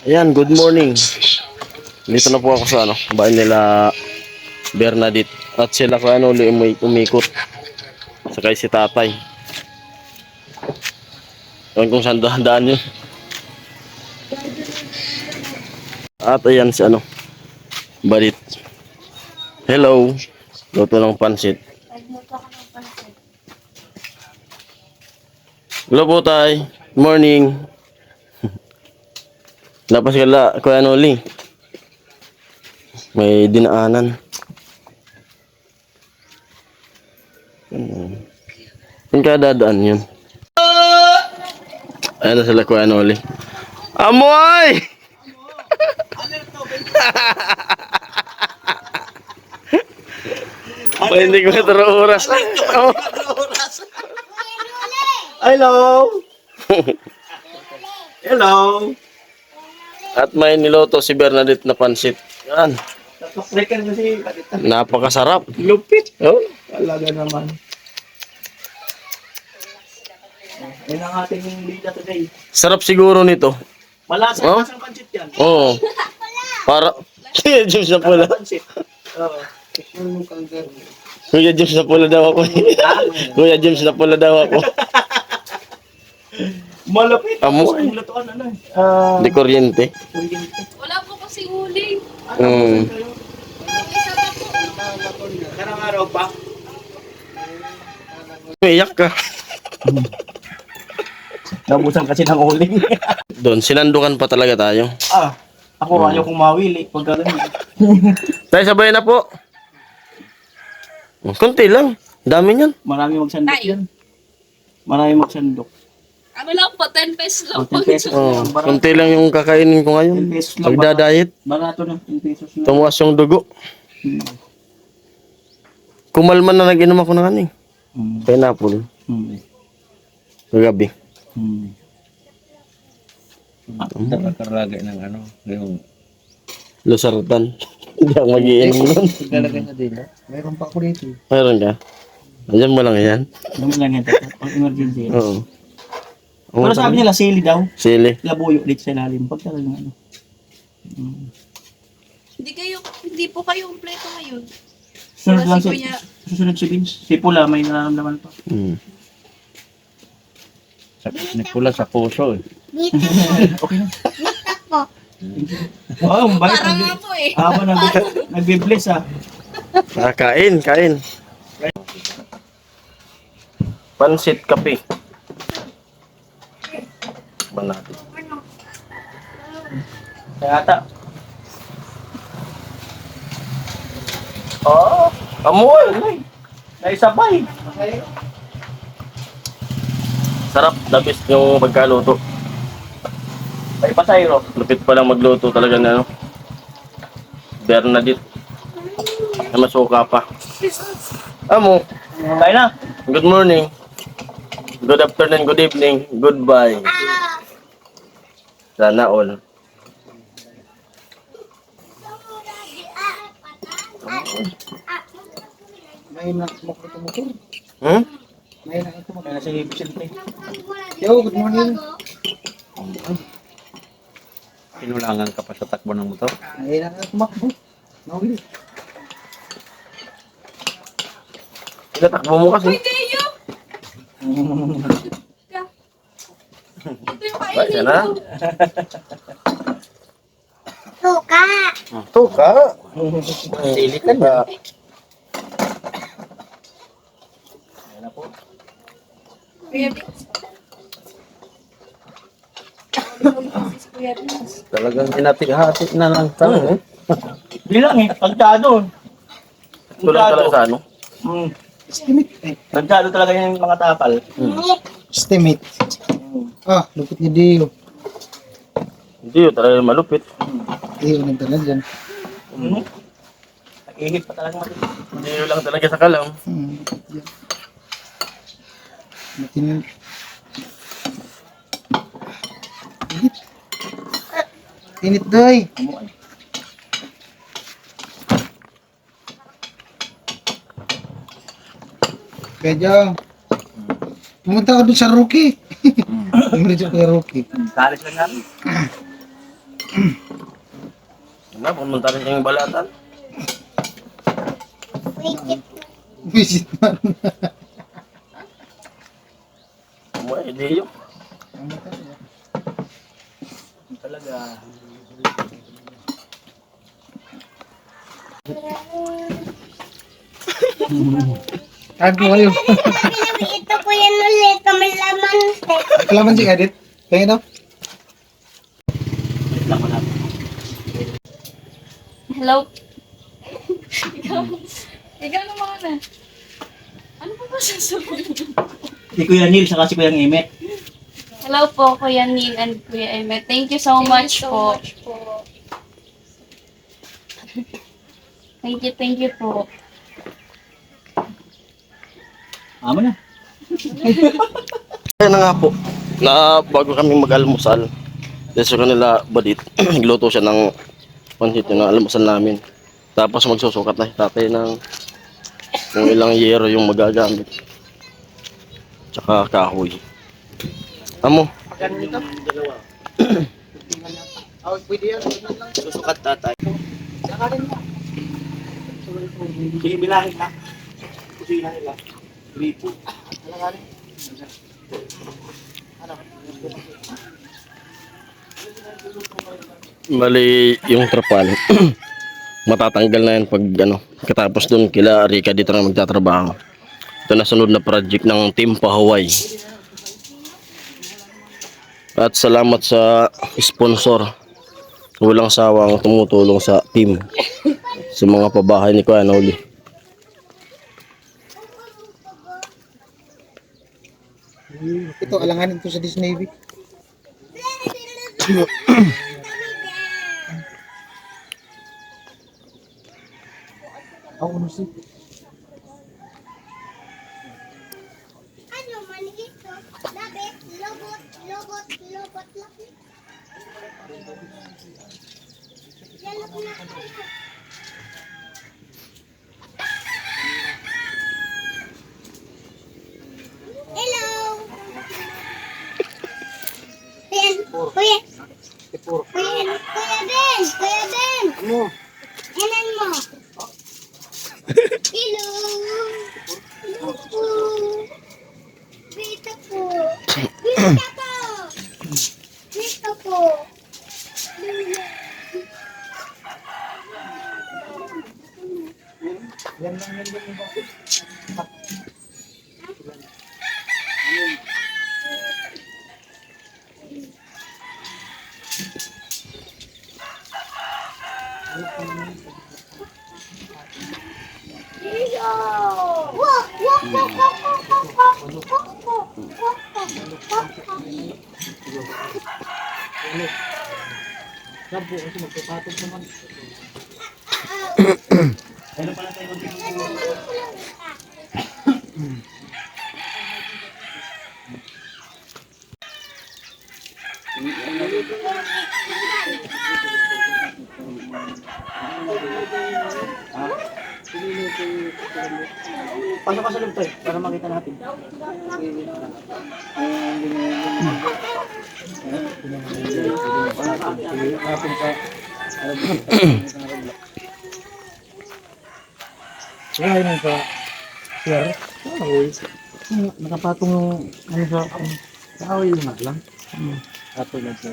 Ayan, good morning. Dito na po ako sa bahay nila Bernadette. At sila umikot. Sakay si tatay. Ewan kung saan daan yun. At ayan si Balit. Hello. Luto ng pansit. Hello po tay. Good morning. Lapas kala Kuya Noli. May dinaanan. Yung kadadaan yun. Ayan na sila Kuya Noli. Amoy! Hindi ko oras. Hello! Hello! At may niloto si Bernadette na pansit. Yan. Napakrekan kasi Patita. Napakasarap. Lupit. Oh. Talaga naman. Yan ang ating lida today. Sarap siguro nito. Malasa Oh? ang pancit yan. Oo. Para Kuya James na pula. Pancit. Oo. Kuya James na pula daw ako. Kuya James na pula daw ako. Malapit. Amoy. Ang lutuan eh. Di kuryente. Wala po kasi huli. Karang araw pa. Iyak ka. Nabusan kasi ng uling. Doon, sinandukan pa talaga tayo. Ako ayaw kong mawili. Pag gano'n. Tayo sabay na po. Kunti lang. Dami niyan. Marami magsandok Tayo. yan. Marami magsandok. Ano lang po, 10 pesos lang po. 10 pesos Oh, lang. Barato. kunti lang yung kakainin ko ngayon. 10 pesos lang. Pagdadayet, Barato na. 10 pesos lang. tumuwas yung dugo. Hmm. Kumalman na nag-inom ako ng Hmm. pineapple. Hmm. Kagabi. Hmm. Nakaragay ng yung Losartan. Hindi ako mag-iinom nun. naglalagay sa dila. Mayroon pa ako dito. Mayroon ka? Ayan mo lang yan. Alam lang yan. Pag emergency. Oo. Pero sabi nila, sili daw. Sili. Labuyo dito sa ilalim. Pag talagang ano. Hindi po kayo umpleto ngayon. Susunod Wala lang si si, Kuya. susunod si Vince. Si Pula may nararamdaman pa. Sakit ni pula sa puso eh. Okay na. Oo, bakit Parang nga po eh. Ako nagbe-bless Kain. Pansit kape. Ba natin? Kaya ata. Amoy! Naisabay. Sarap. Dabis yung pagkaluto. May pasayro. Lupit pa lang magluto talaga na Bernadette. Na masuka pa. Amo. Kaya na. Good morning. Good afternoon, good evening, goodbye. Sana all. May nakakumukulit ang motor. Hmm? May nakakumukulit. Kaya na si Vicente. Yo, good morning. Pinulangan ka pa sa takbo ng motor? May nakakamakbo. Nawili. Tinatakbo mo kasi. Uy, Teo! Ito yung Ba, kainin yan na. ko. Tuka. Sili ka na. Kuya Vince. Kuya Vince. Talagang hinati-hati na lang talaga. Hindi lang eh. Pagkado. Ito lang talaga sa Pagkado talaga yung mga takal. Estimate. Lupit ni Dio. Hindi yun, talaga malupit. Dio nagdala dyan. Nag-ihip pa talaga mati. Hindi yun lang talaga sa kalam. Matin. Init doy. Kaya Jong, pumunta ka dun sa Rookie. Pumunta ka sa Rookie. Kalis lang namin. Ano, pumunta rin kayong balatan. Visit man. Umuwi, hindi yun. Talaga. Kago kayo. Ito po yan ulit, kamalaman. Kalaman si Edit. Kaya daw. Wait lang wala. Hello? Ikaw naman na. Ano pa ba sasabihin? Si Kuya Neil, saka si Kuya Ngimet. Hello po, Kuya Neil and Kuya Emmet. Thank you so much po. Thank you po. Amo na. Kaya na nga po, na bago kami mag-almusal, dahil sa kanila badit, nagluto siya ng pansit yun, ang almusal namin. Tapos magsusukat na si tatay ng kung ilang yero yung magagamit. Tsaka kahoy. Amo, Oh, pwede yan. Susukat tatay. Sige, bilangin na. Kusina nila. Gripo. bali yung trapal. Matatanggal na yan pag ano, katapos dun kila Rika dito na magtatrabaho. Ito na sunod na project ng Team Pahuway. At salamat sa sponsor. Walang sawang tumutulong sa team. Sa mga pabahay ni Kuya Noli. Ito, alanganin to sa Disney Navy. Ako ano si? Ano man ito? Labi, lobot, lobot, lobot, lobot. Lalap na kayo. Hello. Kuya, kuya. Kuya, Kuya Ben, Kuya Ben. Ano? Ilan mo? Hello. Hello po. Vita po. Vita po. Vita po. Yan lang yan yung bakit. Wah, wah, wah, wah, wah, wah, wah, Sabo, kasi magpapatog naman. Ano pala tayo kung pasok ka sa loob tayo para makita natin. Kaya yun sa sir. Kahoy. Nakapatong yung ano sa kahoy yung nga lang. Ato lang sa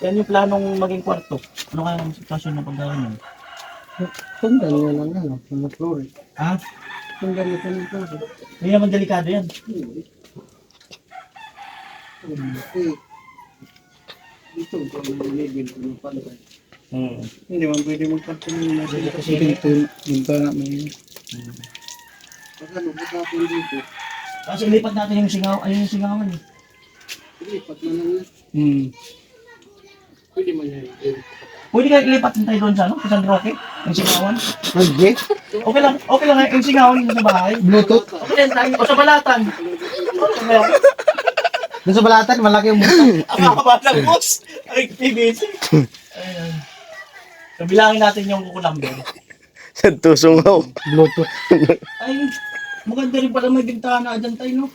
Yan yung planong maging kwarto. Ano kaya ang sitwasyon ng pagkain nun? Tanda niya lang ano, mga floor. Ha? Tanda niya sa mga floor. Hindi naman delikado yan. Dito, kung level ko ng pala. Hmm. Hindi man pwede magpatong yung nasa Kasi kasi dito, dito na may... Pagka lubot natin dito, Kasi ilipat natin yung singaw, ayun yung singawan eh. lipat na lang yan. Pwede man yan. Pwede kayo ilipat din tayo doon sa ano? Sa San Roque? Yung singawan? Pwede? Okay lang yung singawan yung sa bahay. Bluetooth? Okay lang tayo. O sa balatan. Okay lang. Doon sa balatan, malaki yung buta. Ang haba ng boss. Ay, PVC. Ayun. So, bilangin natin yung kuko number. sa tusungaw. Bluetooth. Ay, maganda rin pala may bintana dyan tayo, no?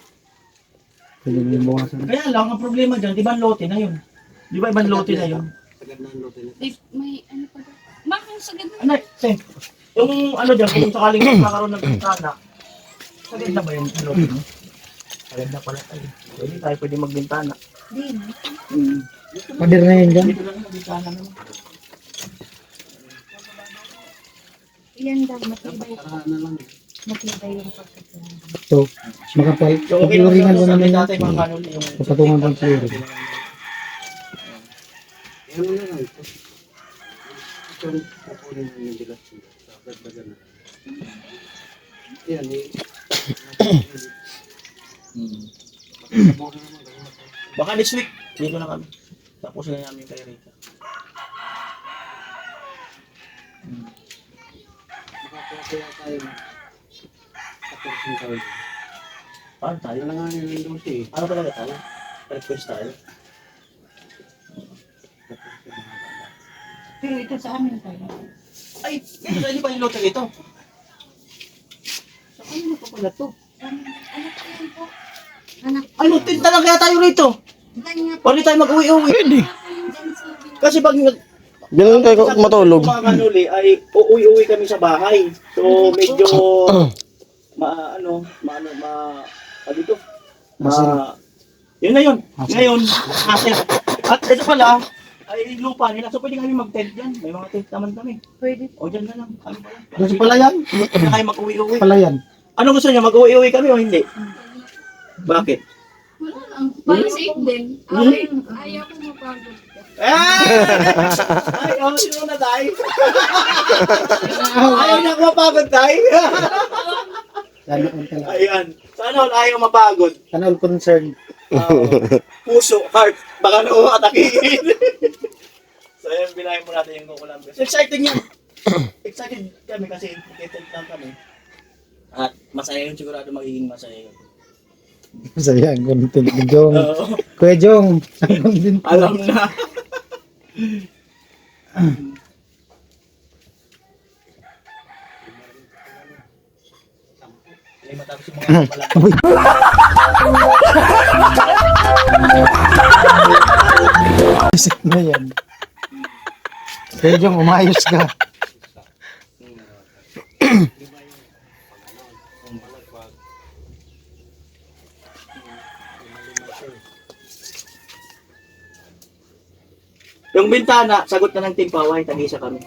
Pwede mo yung bawasan. Kaya lang, ang problema dyan, di ba ang lote na yun? Di ba ibang lote na yun? May ano pa ba? Bakit sagad na? Ano, Sen, yung ano dyan, kung sakaling magkakaroon ng bintana, sagad na ba yung lote mo? Sagad na pala tayo. Hindi tayo pwede magbintana. Pader na yun dyan. Dito lang yung bintana naman. Yan daw, matibay. Matibay yung pagkakita. So, makapal. So, okay lang Papiluringan ko sa namin natin yan. mga kanuli yung... Papatungan pang flooring. Baka this week, dito na kami. Tapos na namin kay Rita. Paano tayo? Ano talaga tayo? Request tayo. Pero ito sa amin tayo. Ay, ito sa inyo pa yung lote ito. Sa kanino pa pala to? Anak ko yan po. Anak. Ay, magtinda lang kaya tayo rito. Ganyan nga po. Pwede tayo mag-uwi-uwi. Pwede. Dyan sa Kasi pag Ganun kayo matulog. mga kanuli ay uuwi-uwi kami sa bahay. So medyo dito. Yun na yun. Ngayon, kasi at ito pala ay lupa nila. So pwede kami mag-tent dyan. May mga tent naman kami. Pwede. O dyan na lang. Ano pala? Gusto pala yan? Pwede kayo mag-uwi-uwi. Pala yan. Ano gusto niyo? Mag-uwi-uwi kami o hindi? Bakit? Wala lang. Para safe din. Ayaw ko mapagod ka. Ay, sino na tayo? Ayaw niya ako mapagod tayo. Sana all talaga. Ayan. Sana all ayaw mapagod. Sana all concern. Puso, heart, baka na atakihin. So, ayan, binahin mo natin yung kukulang. So, excited yan. Excited kami kasi excited lang kami. At masaya yun, sigurado magiging masaya yun. Masaya ang content ni Jong. Oo, Kuya Jong, ang content. alam na. Ay, matapos yung mga malaki. Isip na yan. Kuya Jong, umayos ka. Yung bintana, sagot na ng Team Paway, tag-isa kami.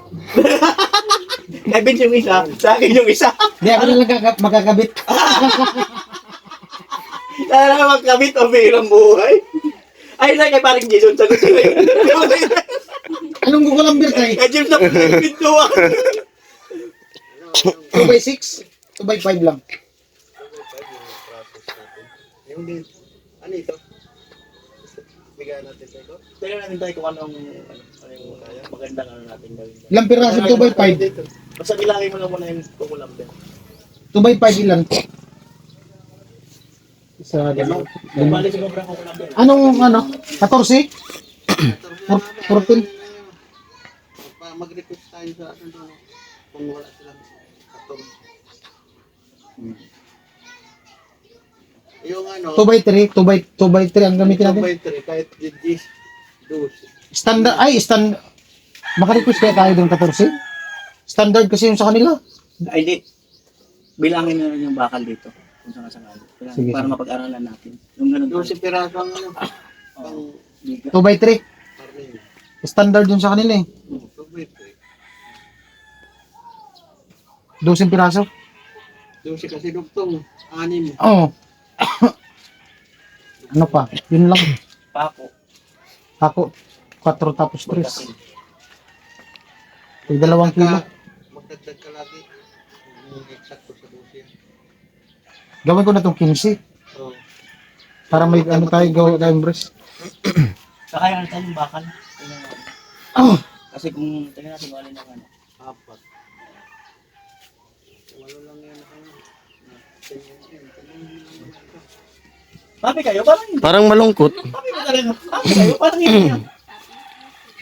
Kay Vince yung isa, sa akin yung isa. Hindi ako na lang magkakabit. Sana magkabit o birang buhay. Ay, na kay parang Jason, sagot ko yun. Anong kukulambir tayo? Kay James na pintuan. 2x6? 2x5 lang. Ano ito? Bigyan natin ito. Tignan natin tayo kung anong magandang ano natin gawin. Ilang piraso 2x5? Basta bilangin mo lang muna yung kumulam din. 2x5 ilan? Isa, dalawa. Bali sa sobrang kumulam din. Anong ano? 14? 14? Mag-request tayo sa kung wala silang 14. Yung ano, 2x3? 2x3 ang gamitin natin? 2x3, kahit digis, dos. Standard. Maka-request kaya tayo doon 14? Standard kasi yung sa kanila. Ay, di. Bilangin na lang yung bakal dito. Kung saan saan. Sige, Para sige. mapag-aralan natin. Yung ganun. 12 piraso ang ano, pang Biga. 2x3. karne. Standard yun sa kanila eh. 2x3. 12 piraso. 12 kasi dugtong, 6. Oo. Ano pa? Yun lang. Pako. Ako, 4 tapos 3. Magkasin. May 2 kilo. Magdagdag ka lagi. Eksakto sa 12. Gawin ko na itong 15. So, Para may ano tayo gawin tayong breast. Saka yung tayo yung bakal. Tingnan natin. Oh! Kasi kung tingnan natin wala na ano. 4. Wala lang yan ako. Papi kayo, parang hindi. Parang malungkot. Papi ba talaga? Papi kayo, parang hindi.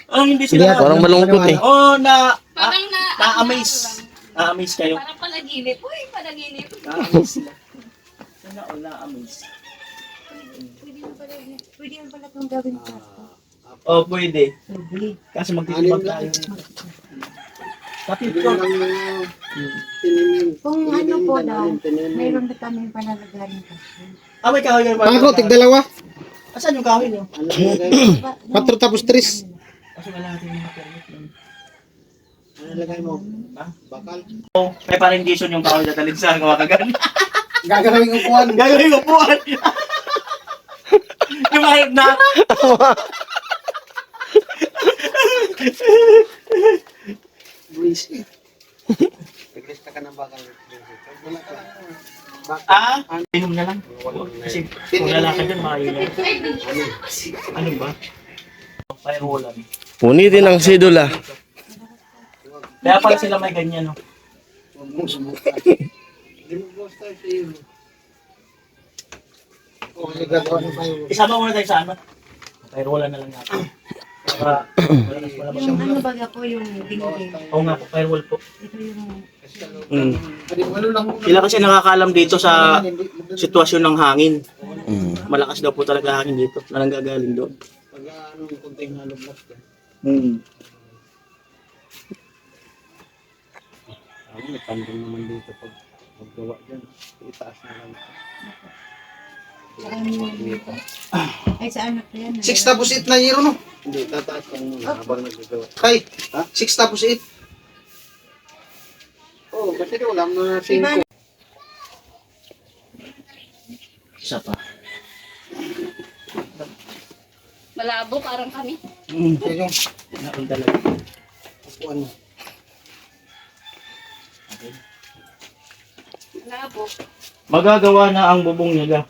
Parang hindi Sige, sila. Parang malungkot eh. Oh, Parang na-amaze. Na-amaze kayo. Parang panaginip. Uy, panaginip. Na-amaze sila. Sana all na-amaze. Pwede yan pala itong gawin ko. Oh, pwede. Pwede. Kasi magtitibag tayo. Kapit ko. Kung ano po daw, mayroon na kami panalagarin kasi. Ah, may kahoy ka Pangko, tig-dalawa. Asan yung kahoy nyo? 4 tapos 3. Kasi wala natin yung permit nun. Ano lagay mo? Ha? Bakal. Oh, may parendisyon yung kahoy na dalhin sa kawakagan. Gagawin yung kuwan. Gagawin ko po. Yung mahit na. Luis. Tiglista ka ng bakal. Wala ka lang. Ah? Inom na lang. Kasi kung lalakad dyan, makailan. Ano ba? Firewallan. Punitin ang sidula. Kaya pala sila may ganyan, no? Huwag mong subukan. Hindi mo basta sa'yo. Oo, gagawa ng tayo. Isama muna tayo sa ano? Firewallan na lang natin. Para wala Yung ano baga po yung dingding. Oo nga po, firewall po. Ito yung Ano lang muna. Sila kasi nakakaalam dito sa sitwasyon ng hangin. Malakas daw po talaga hangin dito na nanggagaling doon. Pag ano, konting halog-log ka. Ako, may tandong naman dito pag maggawa dyan. Itaas na lang. ay sa anak ko yan. 6 tapos 8 na hero, no? Hindi, tataas lang muna habang nagagawa. Tay, 6 tapos 8. Oo, kasi wala mo na 5. Isa pa. Malabo parang kami. Kaya yung Nakon talaga. upuan mo. Malabo. Magagawa na ang bubong niya.